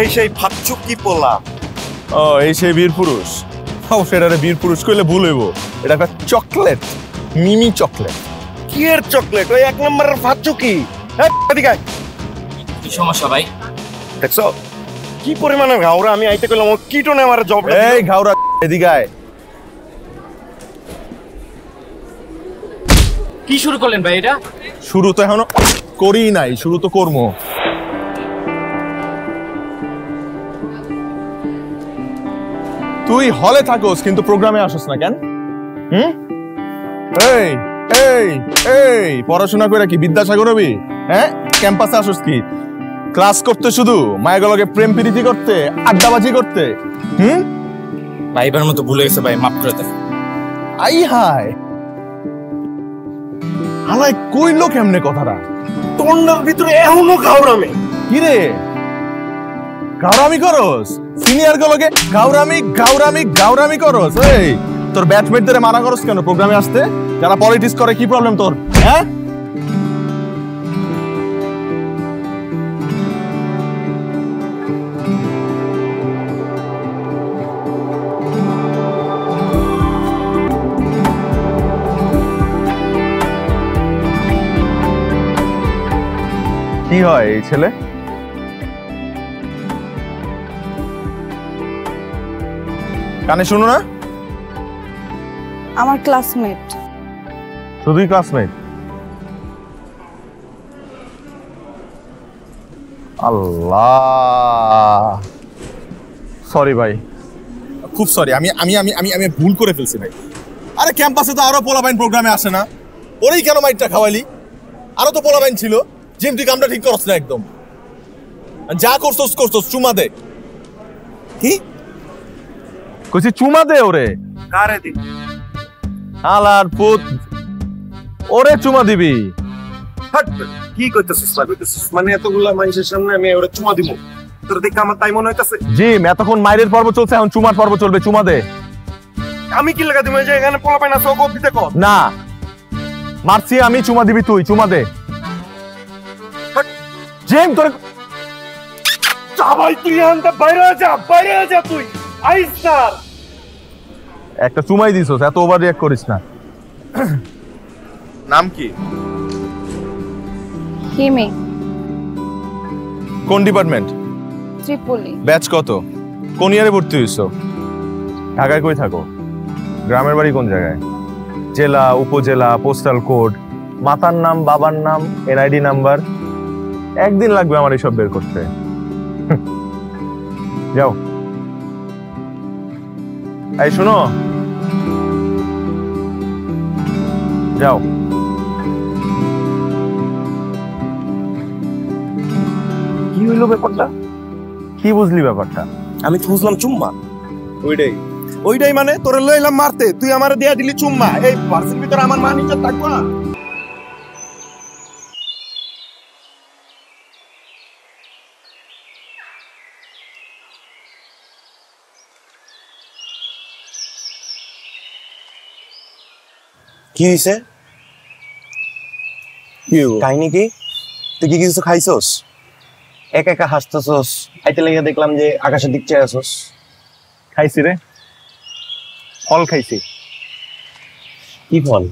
এই সেই ফাচ্চুকি পোলা। ও এই সেই বীর পুরুষ। ও সেটারে বীর পুরুষ কইলে ভুল হইব। এটা একটা চকলেট, মিমি চকলেট। কি এর চকলেট? ওই 1 নম্বরের ফাচ্চুকি। এদিকে আয়। কি সমস্যা ভাই? দেখছো কি পরিমাণে ঘাওরা? আমি আইতে কইলাম ও কিটনে আমার জব। এই ঘাওরা এদিকে আয়। কি শুরু করলেন ভাই এটা? শুরু তো এখনো করি নাই, শুরু তো করবো। তুই হলে থাকোস কিন্তু প্রোগ্রামে আসোস না কেন? এই এই এই পড়াশোনা করে কি বিদ্যাসাগর হবি? হ্যাঁ, ক্যাম্পাসে আসোস কি ক্লাস করতে, শুধু মায়েগুলোকে প্রেম প্রীতি করতে, আড্ডাবাজি করতে? ভাই এবার মতো ভুলে গেছে ভাই, মাফ করে দেন। আই হায় হালাই কইলো কেমনে কথাটা? তোন্ডার ভিতরে এখনো ঘাওরামে। কি রে গাওরামি করস? সিনিয়র গুলোকে গাওরামি গাওরামি গাওরামি করস? এই তোর ব্যাচমেটদের মানা করস কেন প্রোগ্রামে আসতে? যারা পলিটিক্স করে কি প্রবলেম তোর? হ্যাঁ, কি হয় এই ছেলে? কানে শুনো না? আমার ক্লাসমেট। শুধুই ক্লাসমেট? আল্লাহ, সরি ভাই, খুব সরি। আমি আমি আমি আমি আমি ভুল করে ফেলছি ভাই। আরে ক্যাম্পাসে তো আরো পোলাপাইন প্রোগ্রামে আসে না? ওরেই কেন মাইটটা খাওয়াইলি? আরো তো পোলাপাইন ছিল। জিম তুই কামটা ঠিক করছ না একদম। যা করছস করছস, চুমা দে। কি কইছি? চুমা দে ওরে। কারে দি? আলার পুত, ওরে চুমা দিবি? হাট, কি কইতেছিস? মানে এতগুলা মানুষের সামনে আমি ওরে চুমা দিব? তোর দেখে আমার তাই মনে হইতাছে। জিম, এতক্ষণ মাইরের পর্ব চলছে, এখন চুমার পর্ব চলবে। চুমা দে। আমি কি লাগা দিব? যে এখানে পোলাপাইন আছে ও দিতে কর। না, মারছি আমি, চুমা দিবি তুই। চুমা দে। জিম তোর ভাই তুই আনতে বাইরে যা তুই আইস না। একটা চুমাই দিছস, এত ওভার রিঅ্যাক্ট করিস না। নাম কি? হিমি। কোন ডিপার্টমেন্ট? ত্রিপলি। ব্যাচ কত? কোন ইয়ারে ভর্তি হইছো? ঢাকায় কই থাকো? গ্রামের বাড়ি কোন জায়গায়? জেলা, উপজেলা, পোস্টাল কোড, মাতার নাম, বাবার নাম, এনআইডি নাম্বার? একদিন লাগবে আমার এইসব বের করতে। যাও। এই শোনো, যাও। কি হইলো ব্যাপারটা? কি বুঝলি ব্যাপারটা? আমি তো বুঝলাম চুম্মা। ওইটাই মানে তোরে লইলাম মারতে, তুই আমারে দিয়া দিলি চুম্মা। এই ভার্সিটির ভিতরে আমার মান ইজ্জত থাকবো না? কি হয়েছে? কাহিনী কি? তুই কি কিছু খাইছস? একা একা হাসতেছস, খাইতে লেগে দেখলাম যে আকাশের দিক চেয়ে আসছস। খাইছি রে, ফল খাইছি। কি ফল?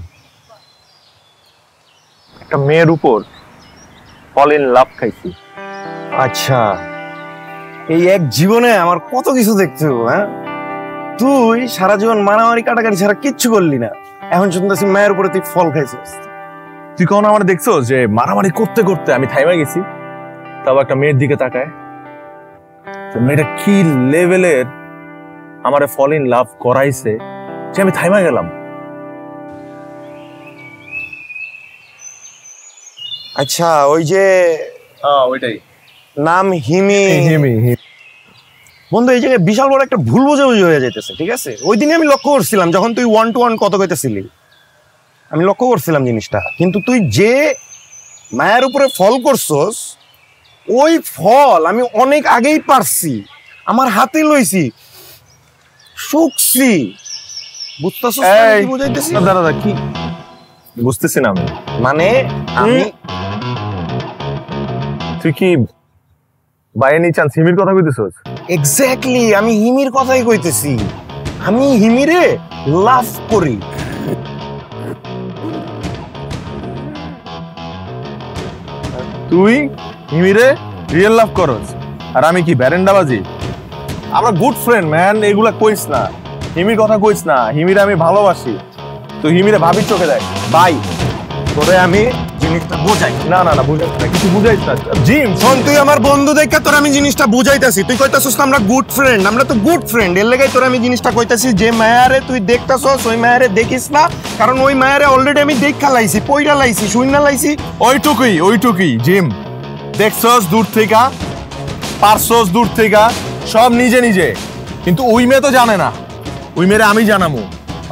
একটা মেয়ের উপর ফল ইন লাভ খাইছি। আচ্ছা, এই এক জীবনে আমার কত কিছু দেখতে হবে। হ্যাঁ, তুই সারা জীবন মারামারি কাটাকাটি ছাড়া কিচ্ছু করলি না, এখন শুনতেছি মায়ের উপরে তুই ফল খাইছিস। তুই কখন আমার দেখছো যে মারামারি করতে করতে আমি থাইমা গেছি? তাও একটা মেয়ের দিকে তাকায়, মেয়েটা কি লেভেলের আমারে ফল ইন লাভ করাইছে যে আমি থাইমা গেলাম। আচ্ছা, ওই যে ওইটাই নাম হিমি। বন্ধু, এই জায়গায় বিশাল বড় একটা ভুল বোঝাবুঝি হয়ে যাইতেছে। ঠিক আছে, ওই দিনে আমি লক্ষ্য করছিলাম যখন তুই 1 to 1 কত কইতেছিলি, আমি লক্ষ্য করছিলাম জিনিসটা। কিন্তু তুই যে মায়ের উপরে ফল করছস, ওই ফল আমি অনেক আগেই পারছি, আমার হাতে লইছি, শুকছি। বুঝতেছস কি বুঝাইতেছি? দাদা কি বুঝতেছি না আমি। মানে আমি তুই কি বাই এনি চান্স হিমির কথা কইতেছস? এক্স্যাক্টলি, আমি হিমির কথাই কইতেছি। আমি হিমিরে লাভ করি। তুই হিমিরে রিয়েল লাভ করস আর আমি কি ব্যারেন্ডাবাজি? আমরা গুড ফ্রেন্ড ম্যান, এগুলা কইস না, হিমির কথা কইস না। হিমিরে আমি ভালোবাসি, তুই হিমিরে ভাবির চোখে দেখ। ভাই তোরে আমি জিনিসটা বুঝাই। না না না বুঝাইস না, কিছু বুঝাইস না। জিম শোন, তুই আমার বন্ধু দেখে তোর আমি জিনিসটা বুঝাইতাছি। তুই কইতাছস আমরা গুড ফ্রেন্ড, আমরা তো গুড ফ্রেন্ড। এর লেগে তোর আমি জিনিসটা কইতাছি, যে মায়ারে তুই দেখতাছস ওই মায়ারে দেখিস না, কারণ ওই মায়ারে অলরেডি আমি দেখা লাইছি, পয়রা লাইছি, শুইনা লাইছি। ওইটুকুই জিম। দেখছস দূর থেকে, পারছস দূর থেকে, সব নিজে নিজে। কিন্তু ওই মেয়ে তো জানে না, ওই মেয়েরে আমি জানামু,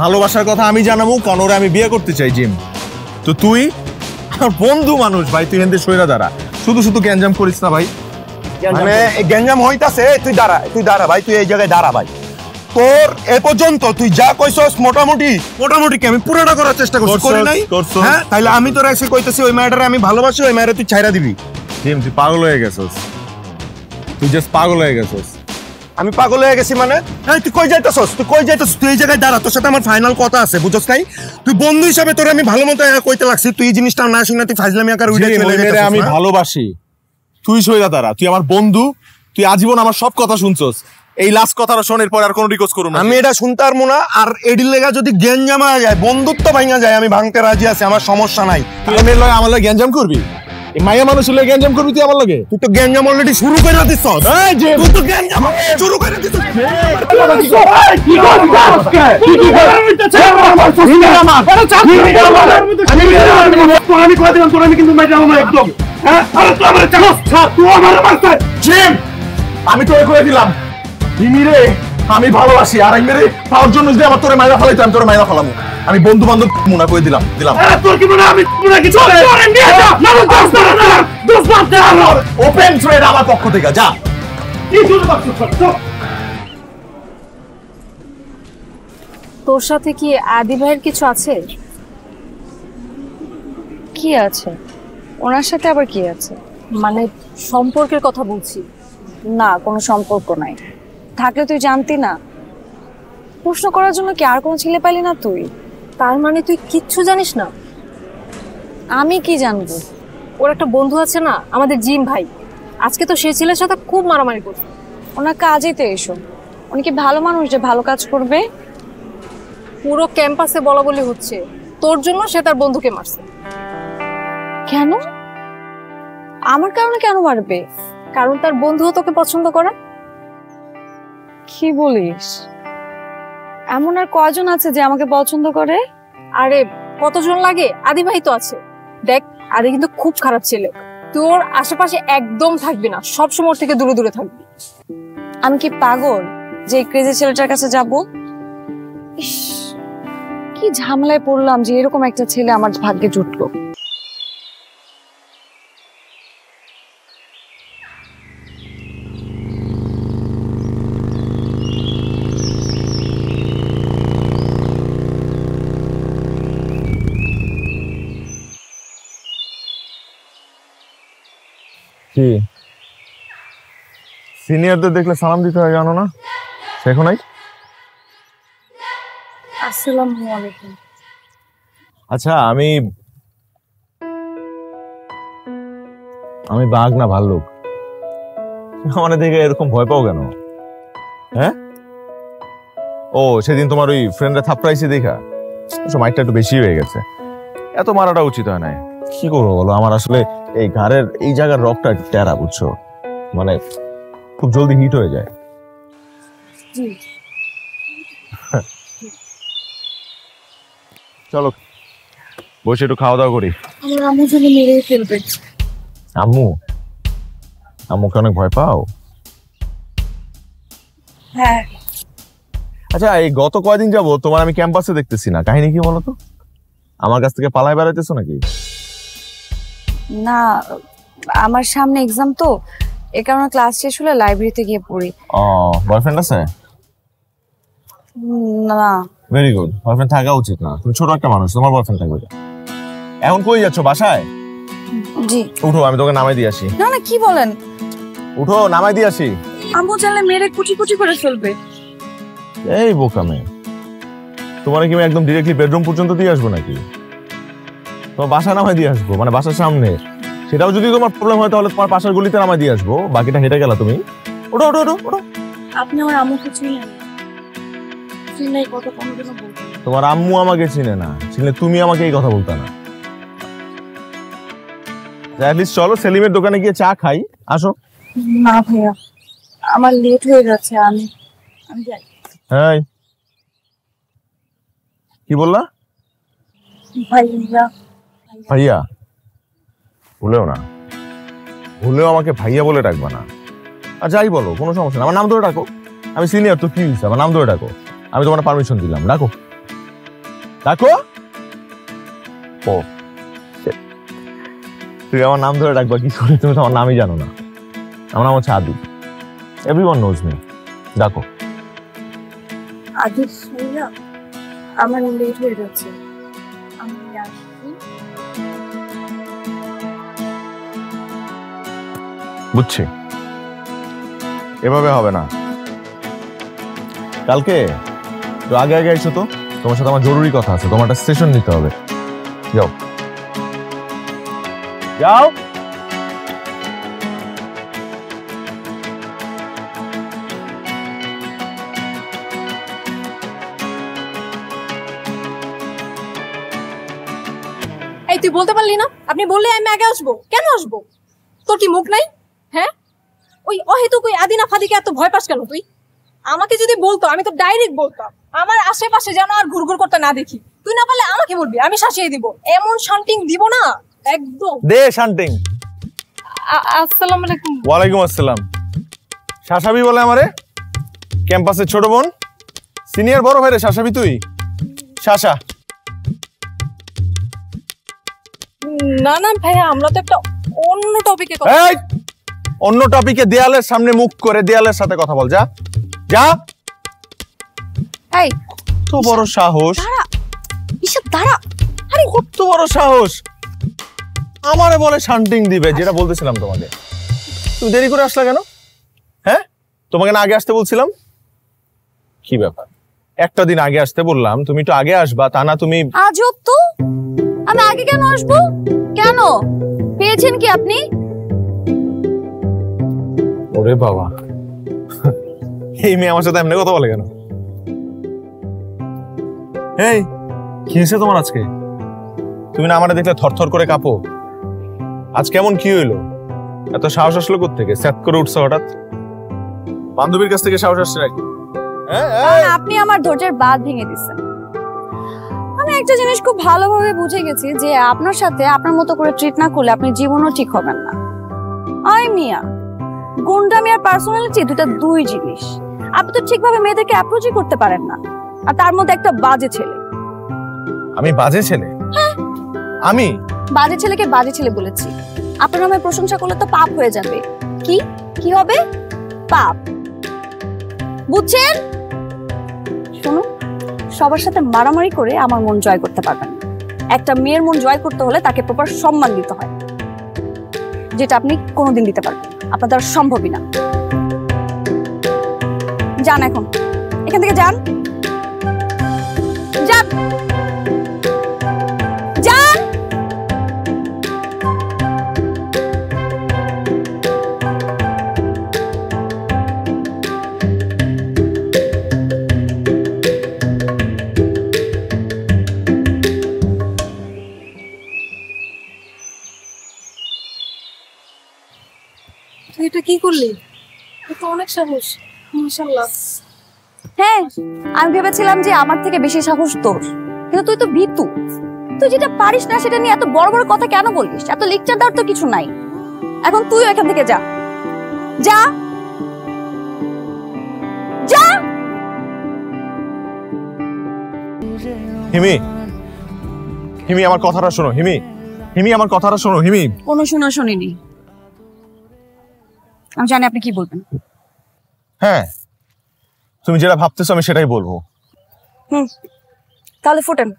ভালোবাসার কথা আমি জানামু, কারণ ওরা আমি বিয়ে করতে চাই। জিম তো তুই আমার বন্ধু মানুষ ভাই, তুই হেনতে সইরা দাঁড়া, শুধু শুধু গ্যাঞ্জাম করিস না ভাই। মানে গ্যাঞ্জাম হইতাছে, তুই দাঁড়া ভাই, তুই এই জায়গায় দাঁড়া ভাই। তোর এ পর্যন্ত তুই যা কইছস মোটামুটি কি আমি পুরোটা করার চেষ্টা করছি, করি নাই? হ্যাঁ, তাইলে আমি তোরা এসে কইতেছি ওই মেয়েটারে আমি ভালোবাসি, ওই মেয়েটা তুই ছাইরা দিবি। জিম তুই পাগল হয়ে গেছস, তুই জাস্ট পাগল হয়ে গেছস। আমি পাগল হয়ে গেছি মানে? হ্যাঁ, তুই কই যাইতাছস? তুই এই জায়গায় দাঁড়া, তোর সাথে আমার ফাইনাল কথা আছে, বুঝছস নাই? তুই বন্ধু হিসাবে তোর আমি ভালো মতো কইতে লাগছি, তুই এই জিনিসটা না শুনে তুই ফাজলামি আকার উইডা চলে যাইতাছস। আমি ভালোবাসি, তুই সইরা দাঁড়া, তুই আমার বন্ধু, তুই আজীবন আমার সব কথা শুনছস। এই লাস্ট কথাটা শোনের পর আর কোনো রিকোয়েস্ট করব না। আমি এটা শুনতে পারবো না, আর এডির লেগা যদি গ্যাঞ্জাম হয়ে যায়, বন্ধুত্ব ভাঙা যায়, আমি ভাঙতে রাজি আছি, আমার সমস্যা নাই। তুই আমার লগে গ্যাঞ্জাম করবি? এই মাইয়া মানুষের লগে গ্যাঞ্জাম করবি তুই আমার লগে? তুই তো গ্যাঞ্জাম অলরেডি শুরু করে দিছস। এই যে তুই তো গ্যাঞ্জাম শুরু করে দিছস। কি করছিস? কি করছিস? আমি কই দিলাম তোর, আমি কিন্তু মাইরা আমার একদম। হ্যাঁ, আরে তুই আমারে চালাস, তুই আমারে মারছিস। জিম, আমি তোরে কই দিলাম হিমিরে আমি ভালোবাসি, আর হিমিরে পাওয়ার জন্য যদি আমার তোরে মাইরা ফলাইতাম, তোরে মাইরা ফলামু। আমি বন্ধু বান্ধব মুনা কই দিলাম। তোর কি মনে আমি মুনা কি চলে তোরে নিয়ে যা, না দোস্ত না দোস্ত না, ওপেন ট্রেড আমার পক্ষ থেকে যা। কি শুরু করছিস? তোর সাথে কি আদি ভাইয়ের কিছু আছে? কি আছে ওনার সাথে? আবার কি আছে? মানে সম্পর্কের কথা বলছি। না, কোনো সম্পর্ক নাই। থাকলে তুই জানতি না? প্রশ্ন করার জন্য কি আর কোনো ছেলে পাইলি না তুই? তার মানে তুই কিচ্ছু জানিস না? আমি কি জানবো? ওর একটা বন্ধু আছে না, আমাদের জিম ভাই, আজকে তো সেই ছেলের সাথে খুব মারামারি করছে। ওনার কাজই তো এসব। উনি কি ভালো মানুষ যে ভালো কাজ করবে? পুরো ক্যাম্পাসে বলা বলি হচ্ছে তোর জন্য সে তার বন্ধুকে মারছে। কেন? আমার কারণে কেন মারবে? কারণ তার বন্ধুও তোকে পছন্দ করে। কি বলিস? এমন আর কয়জন আছে যে আমাকে পছন্দ করে? আরে কতজন লাগে, আদি ভাই তো আছে। দেখ, আদি কিন্তু খুব খারাপ ছেলে, তোর আশেপাশে একদম থাকবি না, সবসময় থেকে দূরে দূরে থাকবি। আমি কি পাগল যে ক্রেজি ছেলেটার কাছে যাব? ইস, কি ঝামেলায় পড়লাম যে এরকম একটা ছেলে আমার ভাগ্যে জুটলো। কি সিনিয়রদের দেখলে সালাম দিতে হয়, জানো না? শেখো নাই? আসসালামু আলাইকুম। আচ্ছা, আমি বাঘ না ভাল্লুক? মানে দেখে এরকম ভয় পাও কেন? হ্যাঁ, ও সেদিন তোমার ওই ফ্রেন্ডরা থাপড়াইছে দেখা মাইকটা একটু বেশি হয়ে গেছে। এত মারাটা উচিত হয় না। কি করবো বলো, আমার আসলে এই ঘাড়ের এই জায়গার রকটা টেরা, বুঝছো? মানে খুব জলদি হিট হয়ে যায়। চলো বসে একটু খাওয়া দাওয়া করি। আমার আম্মু যেন মেরে ফেলবে। আম্মু? আম্মুকে অনেক ভয় পাও? হ্যাঁ। আচ্ছা, এই গত কয়দিন যাবো তোমার আমি ক্যাম্পাসে দেখতেছি না, কাহিনী কি বলো তো? আমার কাছ থেকে পালায় বেড়াইতেছো নাকি? না, আমার সামনে এক্সাম তো, এ কারণে ক্লাস শেষ হলে লাইব্রেরিতে গিয়ে পড়ি। ও, বয়ফ্রেন্ড আছে? না। ভেরি গুড, বয়ফ্রেন্ড থাকা উচিত না, তুমি ছোট একটা মানুষ, তোমার বয়ফ্রেন্ড থাকবে। এখন কই যাচ্ছ? বাসায়? জি। উঠো, আমি তোকে নামাই দিয়ে আসি। না না, কি বলেন? উঠো, নামাই দিয়ে আসি। আম্মু জানলে মেরে কুচি কুচি করে ফেলবে। এই বোকা মেয়ে, তোমার কি আমি একদম ডিরেক্টলি বেডরুম পর্যন্ত দিয়ে আসবো নাকি? তোমার বাসা নামাই দিয়ে আসবো, মানে বাসার সামনে। সেটাও যদি তোমার প্রবলেম হয় তাহলে তোমার পাশের গলিতে নামাই দিয়ে আসবো, বাকিটা হেঁটে গেলা তুমি। ওঠো ওঠো ওঠো ওঠো। আপনি আমার আম্মুকে চিনেন? চিনলেই কথা কোনোদিনও বলবেন না। তোমার আম্মু আমাকে চিনে না, চিনলে তুমি আমাকে এই কথা বলতে না। অ্যাটলিস্ট চলো সেলিমের দোকানে গিয়ে চা খাই, আসো। না ভাইয়া, আমার লেট হয়ে যাচ্ছে, আমি যাই। হ্যাঁ, কি বললা? ভাইয়া ভাইয়া ভুলেও না, ভুলেও আমাকে ভাইয়া বলে ডাকবা না। আর যাই বলো কোনো সমস্যা না, আমার নাম ধরে ডাকো। আমি সিনিয়র, তো কি হয়েছে, আমার নাম ধরে ডাকো। আমি তোমার পারমিশন দিলাম, ডাকো ডাকো। ও তুই আমার নাম ধরে ডাকবা কি করে? তুমি তো আমার নামই জানো না। আমার নাম হচ্ছে আদিব, এভরিওয়ান নোজ মি। ডাকো। আদিব ভাইয়া, আমার লেট হয়ে যাচ্ছে, আমি আসি। বুঝছি, এভাবে হবে না। কালকে তো আগে আগে এসো তো, তোমার সাথে আমার জরুরি কথা আছে, তোমার একটা সেশন নিতে হবে। যাও যাও। এই তুই বলতে পারলি না? আপনি বললে আমি আগে আসবো। কেন আসবো? তোর কি মুখ নাই? হ্যাঁ, ওই অহেতুক ওই আদিনা ফাদিকে এত ভয় পাস কেন তুই? আমাকে যদি বলতো আমি তো ডাইরেক্ট বলতাম, আমার আশেপাশে যেন আর ঘুরঘুর করতে না দেখি। তুই না পারলে আমাকে বলবি, আমি শাসিয়ে দিব। এমন শান্তিং দিব না একদম। দে শান্তিং। আসসালামু আলাইকুম। ওয়ালাইকুম আসসালাম। শাসাবি বলে আমারে, ক্যাম্পাসের ছোট বোন, সিনিয়র বড় ভাই রে শাসাবি তুই? শাসা। না না ভাইয়া, আমরা তো একটা অন্য টপিকে কথা। এই অন্য টপিকে দেয়ালের সামনে মুখ করে দেয়ালের সাথে কথা বল। যা যা। এই তো বড় সাহস, দাঁড়া, ঈশা দাঁড়া। আরে কত বড় সাহস আমারে বলে শান্তিং দিবে, যেটা বলতেছিলাম তোমাকে। তুমি দেরি করে আসলা কেন? হ্যাঁ, তোমাকে না আগে আসতে বলছিলাম? কি ব্যাপার, একটা দিন আগে আসতে বললাম, তুমি একটু আগে আসবা, তা না তুমি। আজব তো, আমি আগে কেন আসবো? কেন, পেয়েছেন কি আপনি? ওরে বাবা, এই মেয়ে আমার সাথে এমনি কথা বলে কেন? এই কি হয়েছে তোমার আজকে? তুমি না আমারে দেখলে থরথর করে কাঁপো। আজ কেমন কি হইলো? এত সাহস আসলো কোত্থেকে? স্যাত করে উঠছো হঠাৎ? বান্ধবীর কাছ থেকে সাহস আসছে নাকি? আপনি আমার ধৈর্যের বাঁধ ভেঙে দিচ্ছেন। আমি একটা জিনিস খুব ভালোভাবে বুঝে গেছি, যে আপনার সাথে আপনার মতো করে ট্রিট না করলে আপনি জীবনও ঠিক হবেন না। আই মিয়া, গুন্ডামি আর পার্সোনালিটি দুই জিনিস। আপনি তো ঠিকভাবে মেয়েদেরকে অ্যাপ্রোচই করতে পারেন না, আর তার মধ্যে একটা বাজে ছেলে। আমি বাজে ছেলে? আমি বাজে ছেলেকে বাজে ছেলে বলেছি। আপনার নামে প্রশংসা করলে তো পাপ হয়ে যাবে। কি কি হবে? পাপ, বুঝছেন? শুনুন, সবার সাথে মারামারি করে আমার মন জয় করতে পারবেন না। একটা মেয়ের মন জয় করতে হলে তাকে প্রপার সম্মান দিতে হয়, যেটা আপনি কোনোদিন দিতে পারবেন না। আপনার দ্বারা সম্ভবই না। যান এখন এখান থেকে, যান যান যান। তুই এটা কি করলি? এটা অনেক সাহস, মাশাআল্লাহ। হ্যাঁ, আমি ভেবেছিলাম যে আমার থেকে বেশি সাহস তোর, কিন্তু তুই তো ভীতু। তুই যেটা পারিস না সেটা নিয়ে এত বড় বড় কথা কেন বলিস? এত লেকচার দেওয়ার তো কিছু নাই। এখন তুই এখান থেকে যা, যা যা। হিমি, হিমি আমার কথাটা শোনো। হিমি, হিমি আমার কথাটা শোনো। হিমি, কোনো শোনা শুনিনি। আমি জানি আপনি কি বলবেন। হ্যাঁ, তুমি যেটা ভাবতেছো আমি সেটাই বলবো। তাহলে ফুটেন।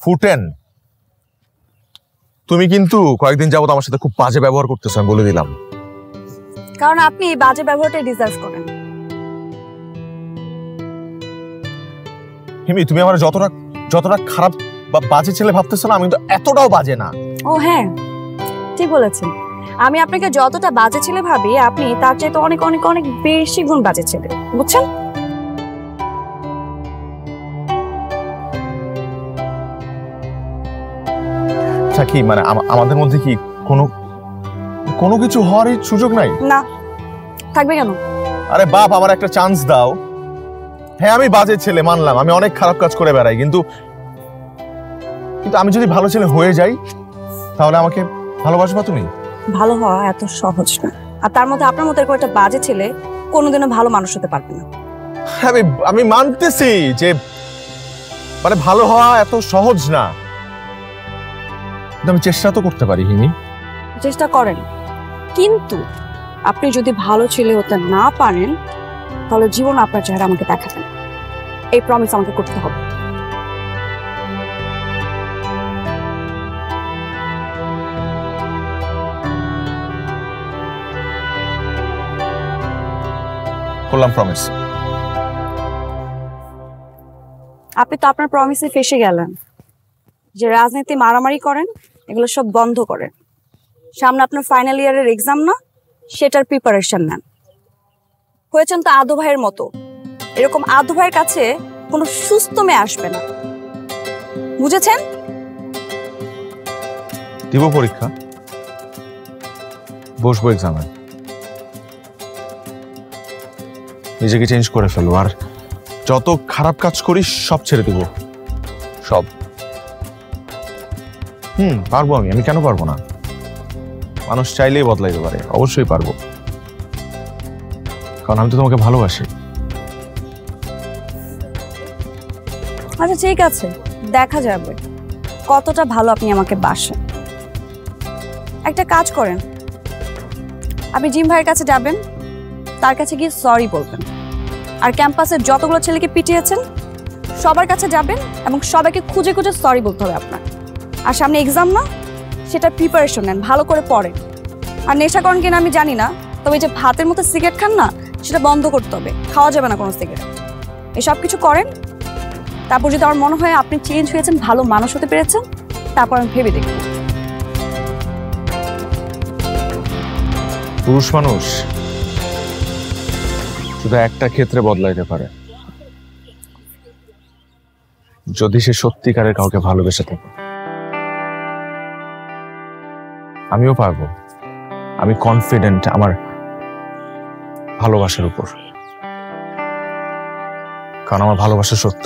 ফুটেন? তুমি কিন্তু কয়েকদিন যাবত আমার সাথে খুব বাজে ব্যবহার করতেছো, আমি বলে দিলাম। কারণ আপনি এই বাজে ব্যবহারটা ডিজার্ভ করেন। হিমি, তুমি আমার যতটা খারাপ বা বাজে ছেলে ভাবতেছো না, আমি তো এতটাও বাজে না। ও হ্যাঁ, ঠিক বলেছেন। আমি আপনাকে যতটা বাজে ছেলে ভাবি, আপনি তার চাইতে অনেক অনেক অনেক বেশি গুণ বাজে ছেলে, বুঝছেন? কি মানে আমাদের মধ্যে কি কোনো কিছু হওয়ারই সুযোগ নাই? না, থাকবে কেন? আরে বাপ, আমার একটা চান্স দাও। হ্যাঁ, আমি বাজে ছেলে মানলাম, আমি অনেক খারাপ কাজ করে বেড়াই, কিন্তু আমি যদি ভালো ছেলে হয়ে যাই, তাহলে আমাকে ভালোবাসবা তুমি? ভালো হওয়া এত সহজ না, আর তার মধ্যে আপনার মতো একটা বাজে ছেলে কোনোদিনও ভালো মানুষ হতে পারবে না। আমি মানতেছি যে মানে ভালো হওয়া এত সহজ না, আমি চেষ্টা তো করতে পারি। হিমি, চেষ্টা করেন, কিন্তু আপনি যদি ভালো ছেলে হতে না পারেন, তাহলে জীবন আপনার চেহারা আমাকে দেখাবেন, এই প্রমিস আমাকে করতে হবে। করলাম প্রমিস। আপনি তো আপনার প্রমিসে ফেসে গেলেন, যে রাজনীতি মারামারি করেন এগুলো সব বন্ধ করেন। সামনে আপনার ফাইনাল ইয়ারের এক্সাম না, সেটার প্রিপারেশন নেন। হয়েছেন তো আদু ভাইয়ের মতো, এরকম আদু ভাইয়ের কাছে কোনো সুস্থ মেয়ে আসবে না, বুঝেছেন? দিব পরীক্ষা, বসবো এক্সামে, নিজেকে চেঞ্জ করে ফেলবো, আর যত খারাপ কাজ করি সব ছেড়ে দিব, সব। পারবো আমি কেন পারবো না? মানুষ চাইলেই বদলাইতে পারে, অবশ্যই পারবো, কারণ আমি তো তোমাকে ভালোবাসি। আচ্ছা ঠিক আছে, দেখা যাবে কতটা ভালো আপনি আমাকে বাসেন। একটা কাজ করেন, আপনি জিম ভাইয়ের কাছে যাবেন, তার কাছে গিয়ে সরি বলবেন, আর ক্যাম্পাসের যতগুলো ছেলেকে পিটিয়েছেন সবার কাছে যাবেন এবং সবাইকে খুঁজে খুঁজে সরি বলতে হবে আপনার। আর সামনে এক্সাম না, সেটা প্রিপারেশন নেন, ভালো করে পড়েন। আর নেশা করেন কিনা আমি জানি না, তবে যে ভাতের মতো সিগারেট খান না, সেটা বন্ধ করতে হবে, খাওয়া যাবে না কোনো সিগারেট। এসব কিছু করেন, তারপর যদি আমার মনে হয় আপনি চেঞ্জ হয়েছেন, ভালো মানুষ হতে পেরেছেন, তারপর আমি ভেবে দেখব। পুরুষ মানুষ শুধু একটা ক্ষেত্রে বদলাইতে পারে, যদি সে সত্যিকারের কাউকে ভালোবেসে থাকে। আমিও পারবো, আমি কনফিডেন্ট আমার ভালোবাসার উপর, কারণ আমার ভালোবাসা সত্য।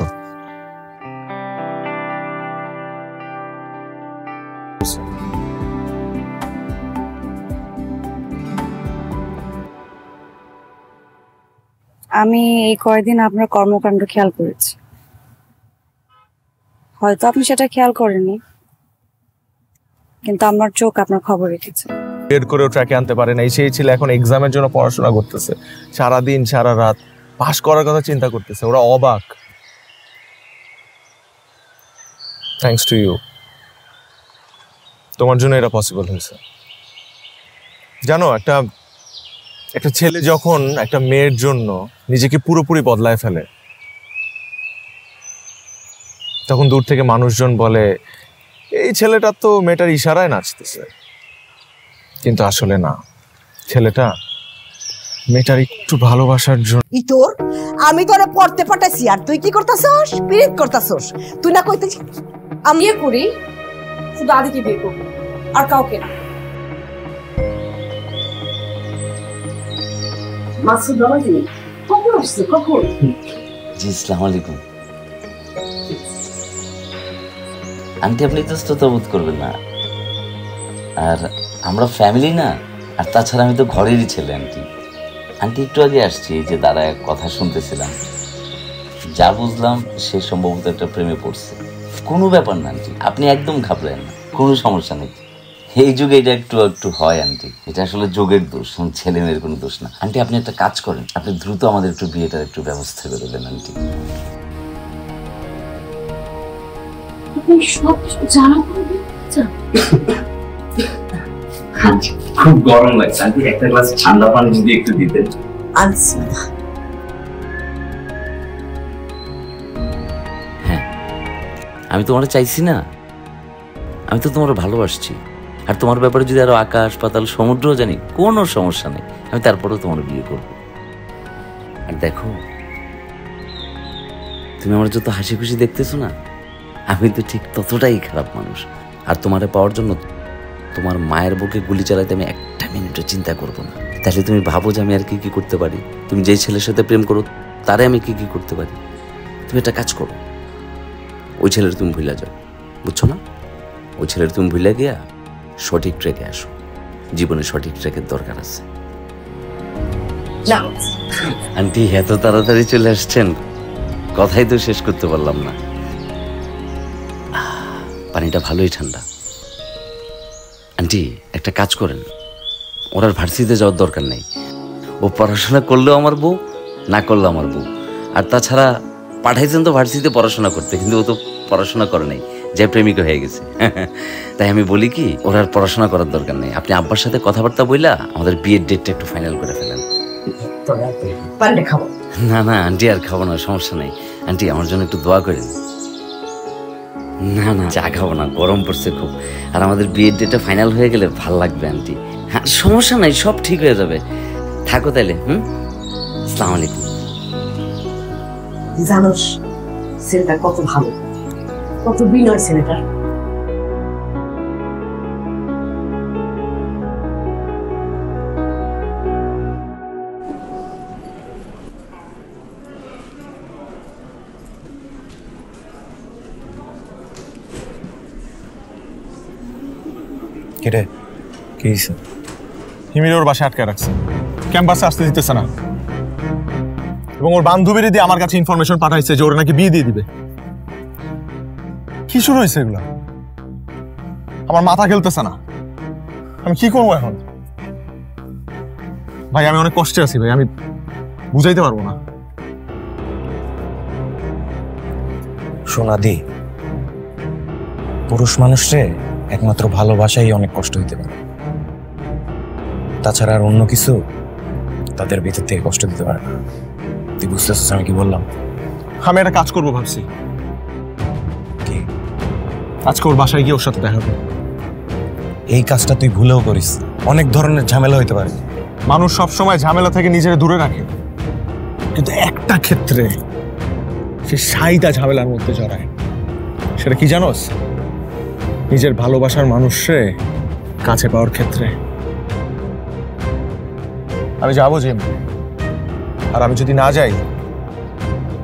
আমি এই কয়েকদিন আপনার কর্মকাণ্ড খেয়াল করেছি, হয়তো আপনি সেটা খেয়াল করেননি, কিন্তু আমার চোখ আপনার খবর রেখেছে। বের করেও ট্র্যাকে আনতে পারে না, সেই ছেলে এখন এক্সামের জন্য পড়াশোনা করতেছে, সারাদিন সারা রাত পাস করার কথা চিন্তা করতেছে, ওরা অবাক। থ্যাঙ্কস টু ইউ, তোমার জন্য এটা পসিবল হয়েছে। জানো, একটা ছেলে যখন একটা মেয়ের জন্য নিজেকে পুরোপুরি বদলায় ফেলে, তখন দূর থেকে মানুষজন বলে এই ছেলেটা তো মেয়েটার ইশারায় নাচতেছে, কিন্তু আসলে না, ছেলেটা মেয়েটার একটু ভালোবাসার জন্য। তোর আমি তোরে পড়তে পাঠাইছি, আর তুই কি করতেছস? পিরিত করতেছস। তুই না কইতেছিস আমি বিয়ে করি, শুধু আদিকে বিয়ে করবো, আর কাউকে না। মাসুদ বাবাজি কখন আসছে? কখন? জি, আসসালামু আলাইকুম আন্টি। আপনি ইতস্তত বোধ করবেন না, আর আমরা ফ্যামিলি না, আর তাছাড়া আমি তো ঘরেরই ছেলে। আন্টি একটু আগে আসছি, এই যে দাঁড়ায় কথা শুনতেছিলাম, যা বুঝলাম সে সম্ভবত একটা প্রেমে পড়ছে। কোনো ব্যাপার না আন্টি, আপনি একদম ঘাবড়েন না, কোনো সমস্যা নেই। এই যুগে এটা একটু একটু হয় আন্টি, এটা আসলে যোগের দোষ, ছেলে মেয়ের কোনো দোষ না। আন্টি আপনি একটা কাজ করেন, আপনি দ্রুত আমাদের একটু বিয়েটার একটু ব্যবস্থা করে দেবেন আন্টি। সব জানা করবে। খুব গরম লাগছে, আন্টি একটা গ্লাস ঠান্ডা পানি যদি একটু দিতেন। আনছি। হ্যাঁ, আমি তোমার চাইছি না, আমি তো তোমার ভালোবাসছি। আর তোমার ব্যাপারে যদি আরো আকাশ পাতাল সমুদ্রও জানি, কোনো সমস্যা নেই, আমি তারপরেও তোমার বিয়ে করব। আর দেখো, তুমি আমার যত হাসি খুশি দেখতেছো না, আমি তো ঠিক ততটাই খারাপ মানুষ। আর তোমারে পাওয়ার জন্য তোমার মায়ের বুকে গুলি চালাতে আমি একটা মিনিটও চিন্তা করবো না। তাহলে তুমি ভাবো যে আমি আর কি কি করতে পারি। তুমি যেই ছেলের সাথে প্রেম করো তারে আমি কি কি করতে পারি। তুমি একটা কাজ করো, ওই ছেলের তুমি ভুলে যাও, বুঝছো না? ওই ছেলের তুমি ভুলে গিয়া সঠিক ট্র্যাকে আসো। জীবনে সঠিক ট্র্যাকের দরকার আছে। আন্টি এত তাড়াতাড়ি চলে আসছেন, কথাই তো শেষ করতে পারলাম না। পানিটা ভালোই ঠান্ডা। আন্টি একটা কাজ করেন, ওর আর ভার্সিটিতে যাওয়ার দরকার নেই। ও পড়াশোনা করলেও আমার বউ, না করলেও আমার বউ। আর তাছাড়া পাঠাইছেন তো ভার্সিটিতে পড়াশোনা করতে, কিন্তু ও তো পড়াশোনা করে নাই, যে প্রেমিক হয়ে গেছে। তাই আমি বলি কি, ওর আর পড়াশোনা করার দরকার নেই। আপনি আব্বার সাথে কথাবার্তা বইলা আমাদের বিয়ের ডেটটা একটু ফাইনাল করে ফেলেন। না না আন্টি, আর খাবো না, সমস্যা নেই। আন্টি আমার জন্য একটু দোয়া করেন। না না চা খাবো না, গরম পড়ছে খুব। আর আমাদের বিয়ের ডেটটা ফাইনাল হয়ে গেলে ভাল লাগবে আন্টি। হ্যাঁ সমস্যা নাই, সব ঠিক হয়ে যাবে। থাকো তাইলে। আসসালামু আলাইকুম। জানোস ছেলেটা কত ভালো, কত বিনয় ছেলেটা। কেটে কি হয়েছে? হিমির ওর বাসায় আটকে রাখছে, ক্যাম্পাসে আসতে দিতেছে না। এবং ওর বান্ধবীরা দিয়ে আমার কাছে ইনফরমেশন পাঠাইছে যে ওর নাকি বিয়ে দিয়ে দিবে। কি শুরু হয়েছে এগুলা? আমার মাথা খেলতেছে না, আমি কি করবো এখন? ভাই আমি অনেক কষ্টে আছি ভাই, আমি বুঝাইতে পারবো না। সোনাদি, পুরুষ মানুষরে একমাত্র ভালোবাসাই অনেক কষ্ট দিতে পারে, তাছাড়া আর অন্য কিছু তাদের ভিতর থেকে কষ্ট দিতে পারে না। তুই বুঝতেছিস আমি কি বললাম? আমি একটা কাজ করবো ভাবছি। কি? আজকে ওর বাসায় গিয়ে ওর সাথে দেখা করবো। এই কাজটা তুই ভুলেও করিস, অনেক ধরনের ঝামেলা হইতে পারে। মানুষ সবসময় ঝামেলা থেকে নিজের দূরে রাখে, কিন্তু একটা ক্ষেত্রে সে সাইদা ঝামেলার মধ্যে জড়ায়। সেটা কি জানোস? নিজের ভালোবাসার মানুষে কাছে পাওয়ার ক্ষেত্রে। আমি যাবো জিম, আর আমি যদি না যাই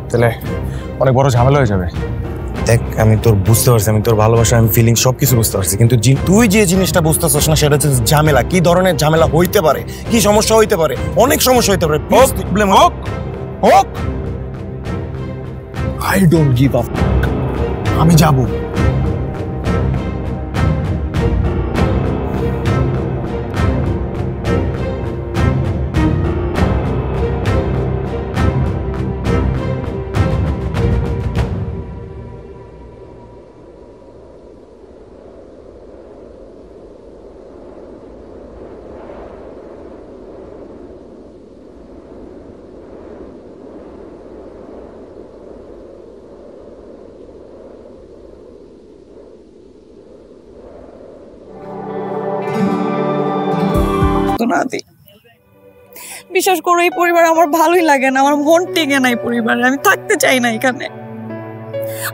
তাহলে অনেক বড় ঝামেলা হয়ে যাবে। দেখ আমি তোর বুঝতে পারছি, আমি তোর ভালোবাসা, আমি ফিলিং সবকিছু বুঝতে পারছি, কিন্তু তুই যে জিনিসটা বুঝতেছিস না সেটা হচ্ছে ঝামেলা। কি ধরনের ঝামেলা হইতে পারে, কি সমস্যা হইতে পারে, অনেক সমস্যা হইতে পারে। প্রবলেম হোক হোক, আই ডোন্ট গিভ আপ। আমি যাবো। বিশ্বাস করো এই পরিবার আমার ভালোই লাগে না, আমার মন টেকে নাই পরিবারে, আমি থাকতে চাই না এখানে।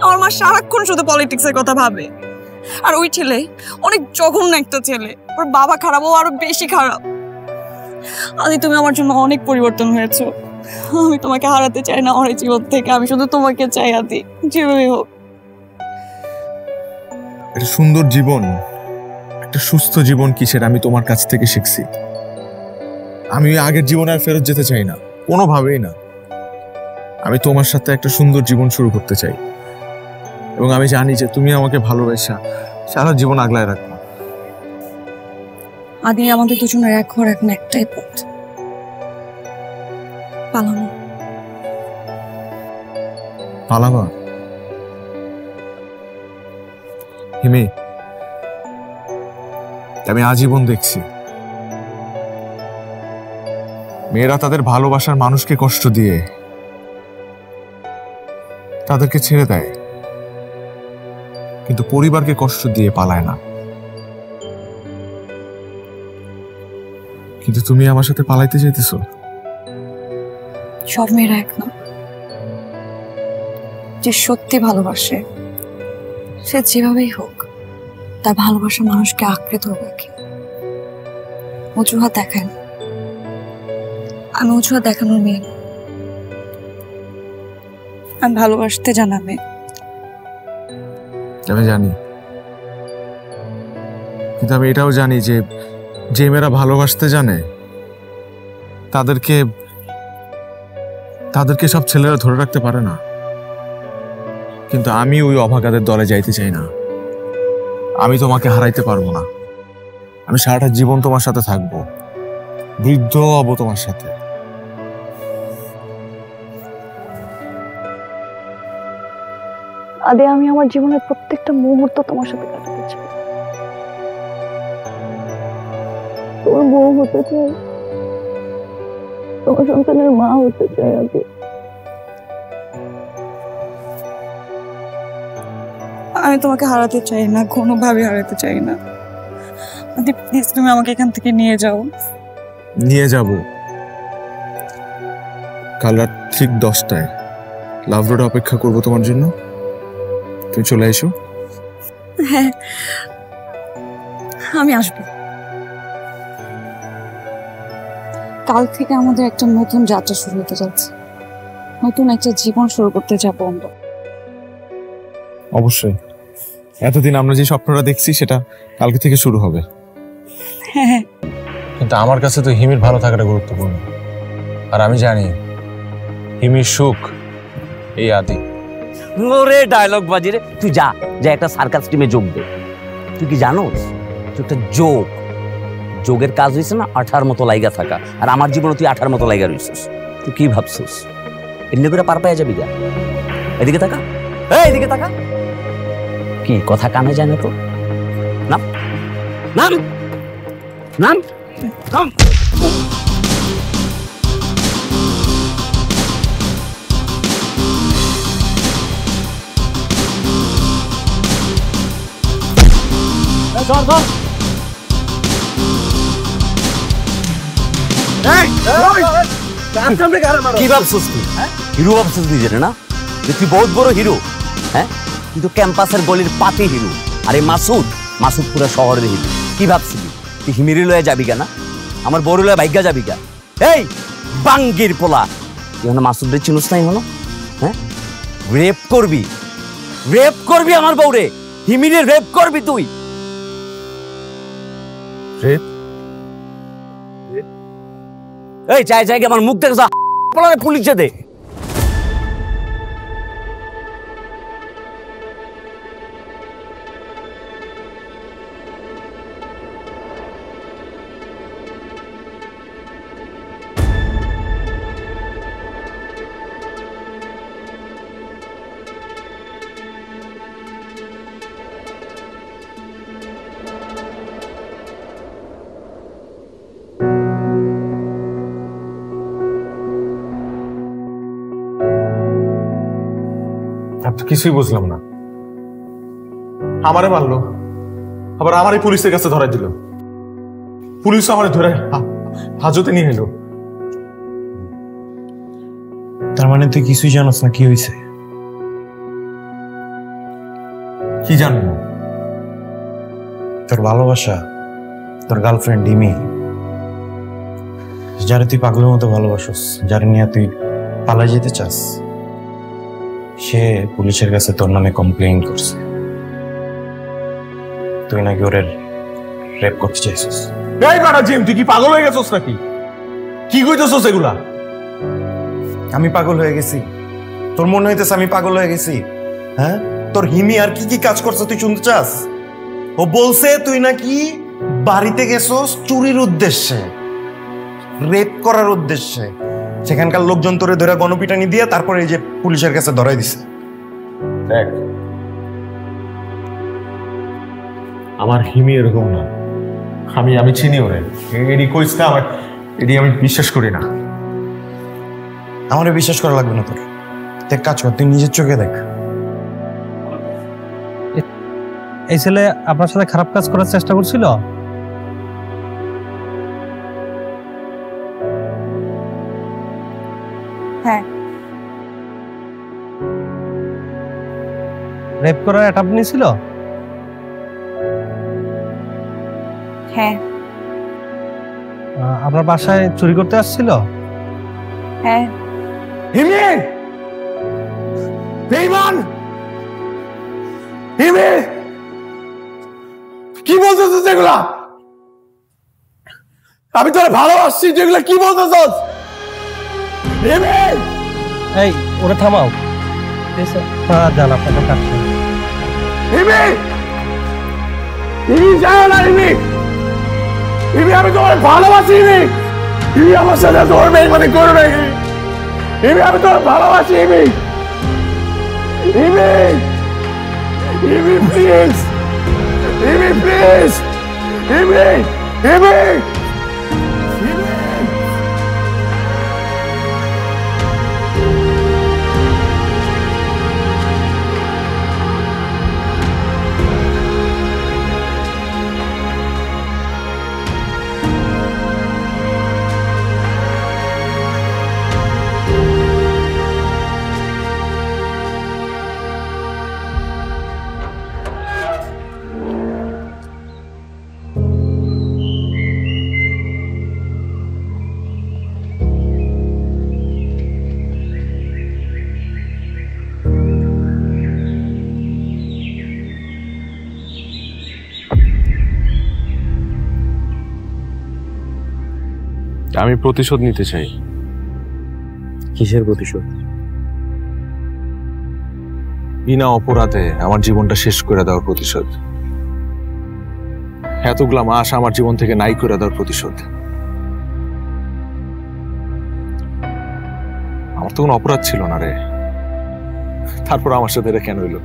আমার মা সারাক্ষণ শুধু পলিটিক্সের কথা ভাবে। আর ওই ছেলে অনেক জঘন্য একটা ছেলে, ওর বাবা খারাপ, ও আরো বেশি খারাপ। আদি তুমি আমার জন্য অনেক পরিবর্তন হয়েছো, আমি তোমাকে হারাতে চাই না আমার এই জীবন থেকে, আমি শুধু তোমাকে চাই আদি, যেভাবে হোক। একটা সুন্দর জীবন, একটা সুস্থ জীবন কিসের আমি তোমার কাছ থেকে শিখছি। আমি আগের জীবনে আর ফেরত যেতে চাই না, কোনোভাবেই না। আমি তোমার সাথে একটা সুন্দর জীবন শুরু করতে চাই, এবং আমি জানি যে তুমি আমাকে ভালোবাসা সারা জীবন আগলায় রাখবে। আদি আমাদের দুজনের এক ঘর, এখন একটাই পথ, পালানো। পালাবা? হিমি, আমি আজীবন দেখছি মেয়েরা তাদের ভালোবাসার মানুষকে কষ্ট দিয়ে তাদেরকে ছেড়ে দেয়, কিন্তু পরিবারকে কষ্ট দিয়ে পালায় না। কিন্তু তুমি আমার সাথে পালাইতে চাইতেছো। সব মেয়েরা এক না। যে সত্যি ভালোবাসে সে যেভাবেই হোক তার ভালোবাসার মানুষকে আঁকড়ে ধরে রাখে, অজুহাত দেখায় না। আমি অজুহাত দেখানোর মেয়ে না। আমি ভালোবাসতে জানাবে। আমি জানি, কিন্তু আমি এটাও জানি যে যে মেয়েরা ভালোবাসতে জানে তাদেরকে সব ছেলেরা ধরে রাখতে পারে না। কিন্তু আমি ওই অভাগাদের দলে যাইতে চাই না। আমি তোমাকে হারাইতে পারবো না। আমি সারাটা জীবন তোমার সাথে থাকবো, বৃদ্ধ হব তোমার সাথে। আদে আমি আমার জীবনের প্রত্যেকটা মুহূর্ত তোমার সাথে কাটাতে চাই। তোমার বউ হতে চাই, তোমার সন্তানের মা হতে চাই। আদে আমি তোমাকে হারাতে চাই না, কোনোভাবে হারাতে চাই না। আদি প্লিজ তুমি আমাকে এখান থেকে নিয়ে যাও। নিয়ে যাব। কাল রাত ঠিক 10টায় লাভ রোডে অপেক্ষা করবো তোমার জন্য। তুমি চলে এসো। হ্যাঁ, আমি আসবো। কাল থেকে আমাদের একটা নতুন যাত্রা শুরু হতে যাচ্ছে, নতুন একটা জীবন শুরু করতে যাবো আমরা। অবশ্যই। এতদিন আমরা যে স্বপ্নটা দেখছি সেটা কালকে থেকে শুরু হবে। হ্যাঁ, কিন্তু আমার কাছে তো হিমির ভালো থাকাটা গুরুত্বপূর্ণ, আর আমি জানি হিমির সুখ এই আদি। ওরে ডায়লগ বাজি রে, তুই যা যা একটা সার্কাস টিমে যোগ দে। তুই কি জানোস তুই একটা যোগের কাজ হয়েছে না আঠার মতো লাইগা থাকা, আর আমার জীবনে তুই আঠার মতো লাইগা রয়েছিস। তুই কি ভাবছিস এমনি করে পার পাইয়া যাবি? এদিকে তাকা, এদিকে তাকা। কি কথা কানে যায় না তো? নাম নাম নাম নাম। কি ভাবছিস তুই? হিরো ভাবছিস তুই জানে না যে তুই বহুত বড় হিরো? হ্যাঁ, তুই তো ক্যাম্পাসের গলির পাতি হিরো। আর এই মাসুদ পুরো শহরের হিরো। কি ভাবছিলি তুই হিমিরি লয়ে যাবি কেনা? আমার বড় লয়ে ভাগ্যা যাবি কা? এই বাঙ্গির পোলা, তুই হলো মাসুদের চিনুস নাই হলো? হ্যাঁ, রেপ করবি আমার বউরে, হিমিরি রেপ করবি তুই। রেপ? এই চাই আমার মুখ দেখে পুলিশে দে। কিছুই বুঝলাম না। আমারে মারলো, আবার আমারই পুলিশের কাছে ধরাই দিল। পুলিশ আমারে ধরে হাজতে নিয়ে এলো। তার মানে তুই কিছুই জানোস না কি হয়েছে? কি জানবো? তোর ভালোবাসা, তোর গার্লফ্রেন্ড ডিমি, যারে তুই পাগলের মতো ভালোবাসস, যারে নিয়ে তুই পালাই যেতে চাস, সে পুলিশের কাছে তোর নামে কমপ্লেইন করছে। তুই নাকি ওর রেপ করতে চাইছিস। এই বাড়া জিম, তুই কি পাগল হয়ে গেছিস নাকি? কি কইতেছস এগুলা? আমি পাগল হয়ে গেছি? তোর মনে হইতেছে আমি পাগল হয়ে গেছি? হ্যাঁ, তোর হিমি আর কি কি কাজ করছে তুই শুনতে চাস? ও বলছে তুই নাকি বাড়িতে গেছস চুরির উদ্দেশ্যে, রেপ করার উদ্দেশ্যে। সেখানকার লোকজন তোরে ধরে গণপিটানি দিয়ে তারপরে এই যে পুলিশের কাছে ধরাই দিছে। দেখ, আমার হিমি এরকম না। আমি চিনি ওরে, এডি কইস না, আমার এডি আমি বিশ্বাস করি না। আমারে বিশ্বাস করা লাগবে না তোর, দেখ কাজ কর, তুই নিজের চোখে দেখ। এই ছেলে আপনার সাথে খারাপ কাজ করার চেষ্টা করছিল? হ্যাঁ। রেপ করার অ্যাটাম্প নিয়েছিল? হ্যাঁ। আপনার বাসায় চুরি করতে আসছিল? হ্যাঁ। হিমি, বেঈমান, হিমি, কি বলতেছিস এগুলা? আমি তোরে ভালোবাসছি, যেগুলা কি বলতেছিস? হিমি, এই ওরে থামাও। জান আপনাদের কাছে হিমি, হিমি যাও না, হিমি, হিমি আমি তোমার ভালোবাসি, হিমি, হিমি আমার সাথে তোর বেঈমানি করো না, হিমি আমি তোর ভালোবাসি, হিমি, হিমি, হিমি প্লিজ, হিমি প্লিজ, হিমি, হিমি, হিমি। আমি প্রতিশোধ নিতে চাই। কিসের প্রতিশোধ? বিনা অপরাধে আমার জীবনটা শেষ করে দেওয়ার প্রতিশোধ। এতগুলা মাস আমার জীবন থেকে নাই করে দেওয়ার প্রতিশোধ। আমার তো কোনো অপরাধ ছিল না রে, তারপর আমার সাথে এটা কেন হইলো?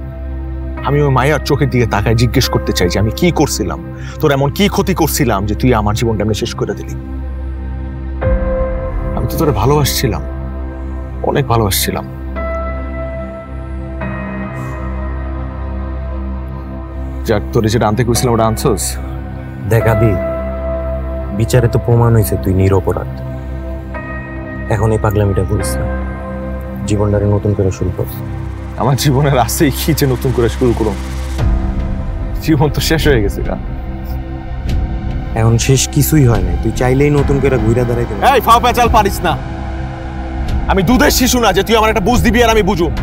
আমি ওই মায়ার চোখের দিকে তাকায় জিজ্ঞেস করতে চাই যে আমি কি করছিলাম, তোর এমন কি ক্ষতি করছিলাম যে তুই আমার জীবনটা এমনি শেষ করে দিলি? আমি তো তোরে ভালোবাসছিলাম, অনেক ভালোবাসছিলাম। যাক, তোরে যেটা আনতে কইছিলাম ওটা আনছস? দেখা দি, বিচারে তো প্রমাণ হয়েছে তুই নিরপরাধ। এখন এই পাগলামিটা করিস না, জীবনটাকে নতুন করে শুরু কর। আমার জীবনের আছেই কি যে নতুন করে শুরু করো? জীবন তো শেষ হয়ে গেছে। এখন শেষ কিছুই হয় না, তুই চাইলেই নতুন করে ঘুরে দাঁড়াইতে। এই ফাও পেঁচাল পারিস না। আমি দুধের শিশু না যে তুই আমার একটা বুঝ দিবি আর আমি বুঝুম।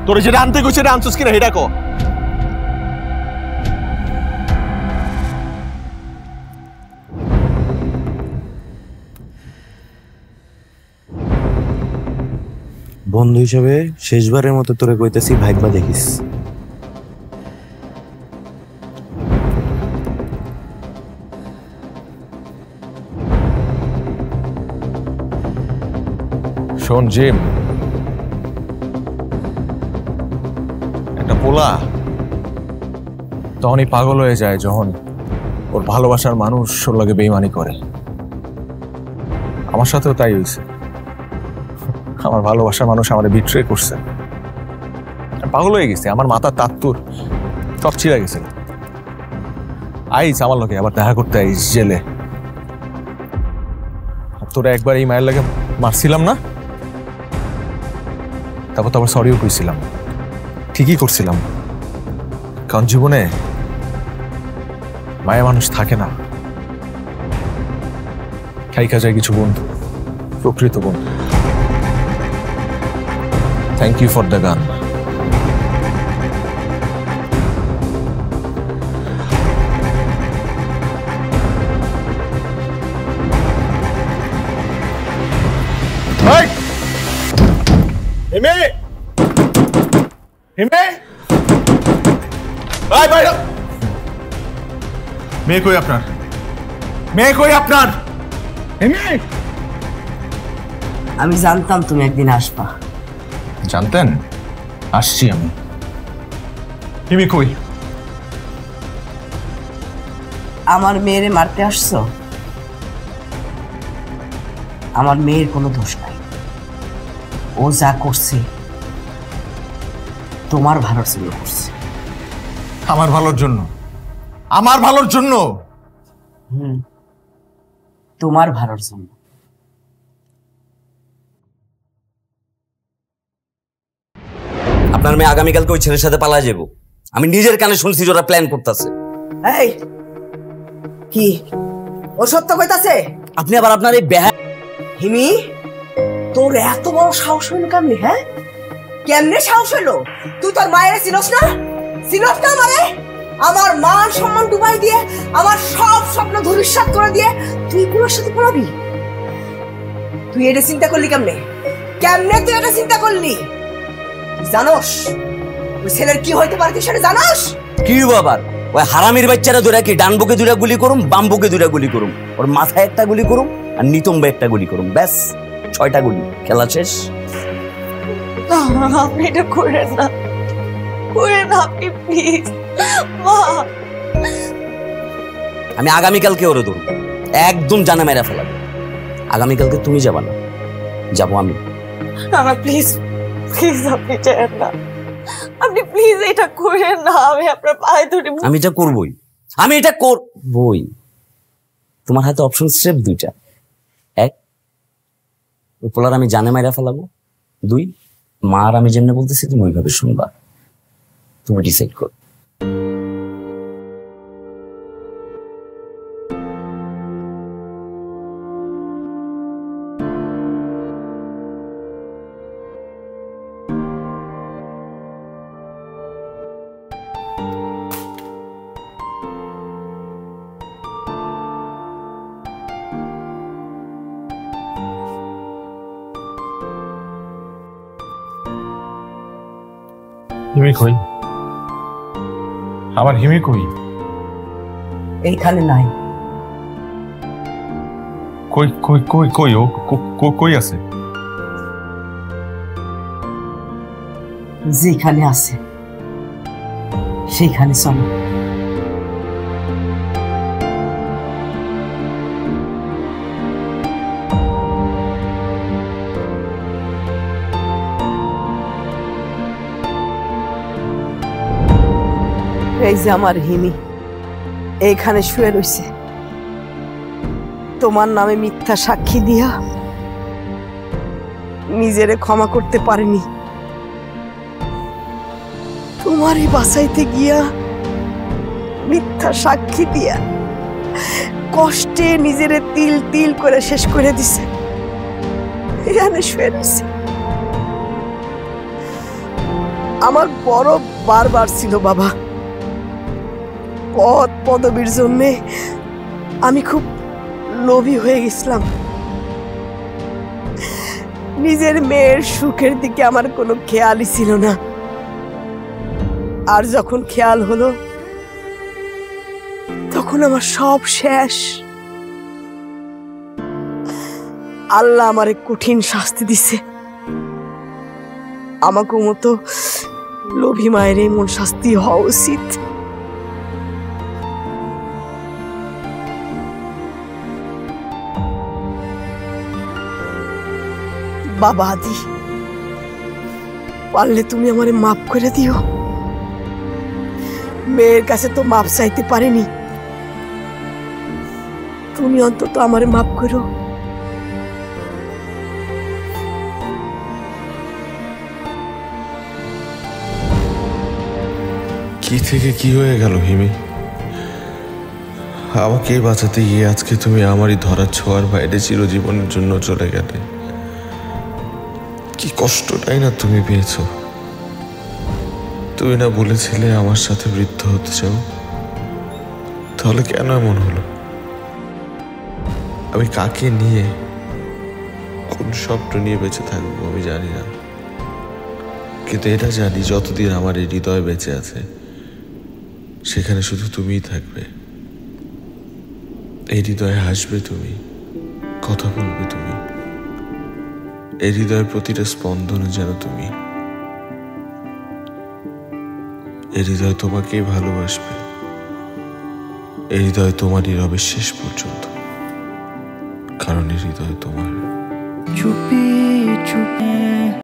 তোরে যেটা আনতে কইছে এটা আনছস কিনা সেটা ক। বন্ধু হিসেবে শেষবারের মতো তোরে কইতেছি, ভাইবা দেখিস। শোন জিম, একটা পোলা তখনই পাগল হয়ে যায় যখন ওর ভালোবাসার মানুষ ওর লগে বেইমানি করে। আমার সাথেও তাই হয়েছে। আমার ভালোবাসার মানুষ আমারে বিট্রে করছে, পাগল হয়ে গেছে। আমার মাথার তাত্তুর সব ছিঁড়ে গেছে। আইস আমার লগে আবার দেখা করতে আইস জেলে। তোরা একবার এই মায়ের লাগে মারছিলাম না, তারপর তো আবার সরিও কইছিলাম। ঠিকই করছিলাম, কারণ জীবনে মায়া মানুষ থাকে না, খাইকা যায় কিছু বন্ধু, প্রকৃত বন্ধু। Thank you for the gun. মেয়ে কই আপনার? মেয়ে কই আপনার? আমি জানতাম তুমি একদিন আসবা। জানতেন? আসছি আমি। হিমি কই? আমার মেয়েরে মারতে আসছো? আমার মেয়ের কোনো দোষ নাই, ও যা করছে তোমার ভালোর জন্য করছে। আমার ভালোর জন্য? আমার ভালোর জন্য? তোমার ভালোর জন্য। আপনার মেয়ে আগামীকালকে ওই ছেলের সাথে পালা যাবো, আমি নিজের কানে শুনছি ওরা প্ল্যান করতেছে। এই কি ও সত্য কইতাছে? আপনি আবার আপনার এই হিমি, তোর এত বড় সাহস হইলো কেমনে? হ্যাঁ, কেমনে সাহস হইলো? তুই তোর মায়ের চিনস না? চিনস না মানে? আমার মান সম্মান ডুবাই দিয়ে, আমার সব স্বপ্ন ধূলিসাৎ করে দিয়ে তুই পুরোর সাথে পড়াবি? তুই এটা চিন্তা করলি কেমনে? কেমনে তুই এটা চিন্তা করলি? জানোস ওই ছেলের কি হইতে পারে? তুই সেটা জানোস? কি বাবার ওই হারামির বাচ্চারা ধরে কি ডান বুকে দুইটা গুলি করুম, বাম বুকে দুইটা গুলি করুম, ওর মাথায় একটা গুলি করুম আর নিতম্বে একটা গুলি করুম, ব্যাস 6টা গুলি, খেলা শেষ। আপনি এটা করেন না, করেন না আপনি প্লিজ। মা, আমি আগামীকালকে ওরে ধরুম, একদম জানা মেরা ফেলাবো। আগামীকালকে তুমি যাবা না, যাবো আমি। না প্লিজ প্লিজ, আপনি চান না, আপনি প্লিজ এটা করেন না। আমি আপনার পায়ে ধরে। আমি এটা করবই, আমি এটা করবই। তোমার হাতে অপশন স্রেফ 2টা। 1, উপলার আমি জানে মাইরা ফেলাবো। 2, মা আর আমি যেমনি বলতেছি তুমি ওইভাবে শুনবা। তুমি ডিসাইড কর। হিমি কই? আমার হিমি কই? এইখানে নাই। কই কই কই কই ও কই আছে? যেখানে আছে সেইখানে চলো। এই যে আমার হিমি এইখানে শুয়ে রয়েছে, তোমার নামে মিথ্যা সাক্ষী দিয়া নিজেরে ক্ষমা করতে পারেনি। তোমারই বাঁচাইতে গিয়া মিথ্যা সাক্ষী দিয়া কষ্টে নিজেরে তিল তিল করে শেষ করে দিছে। এখানে শুয়ে রয়েছে। আমার বড় বারবার ছিল বাবা, পদ পদবীর জন্য আমি খুব লোভী হয়ে গেছিলাম। নিজের মেয়ের সুখের দিকে আমার কোনো খেয়ালই ছিল না। আর যখন খেয়াল হলো তখন আমার সব শেষ। আল্লাহ আমারে কঠিন শাস্তি দিছে। আমাকে মতো লোভী মায়ের এমন শাস্তি হওয়া উচিত। বাবা আদি, পারলে তুমি আমারে মাফ করে দিও। মেয়ের কাছে তো মাফ চাইতে পারিনি, তুমি অন্তত আমারে মাফ করো। কি থেকে কি হয়ে গেল হিমি? আমাকে বাঁচাতে গিয়ে আজকে তুমি আমারই ধরার ছোঁয়ার বাইরে চিরজীবনের জন্য চলে গেলে। কি কষ্টটাই না তুমি পেয়েছো। তুমি না বলেছিলে আমার সাথে বৃদ্ধ হতে চাও? তাহলে কেন এমন হলো? আমি কাকে নিয়ে, কোন স্বপ্ন নিয়ে বেঁচে থাকবো আমি জানি না, কিন্তু এটা জানি যতদিন আমার এই হৃদয় বেঁচে আছে সেখানে শুধু তুমিই থাকবে। এই হৃদয়ে হাসবে তুমি, কথা বলবে তুমি, এই হৃদয়ের প্রতিটা স্পন্দনে যেন তুমি। এই হৃদয় তোমাকেই ভালোবাসবে, এই হৃদয় তোমারই রবে শেষ পর্যন্ত, কারণ এই হৃদয় তোমার। চুপি চুপি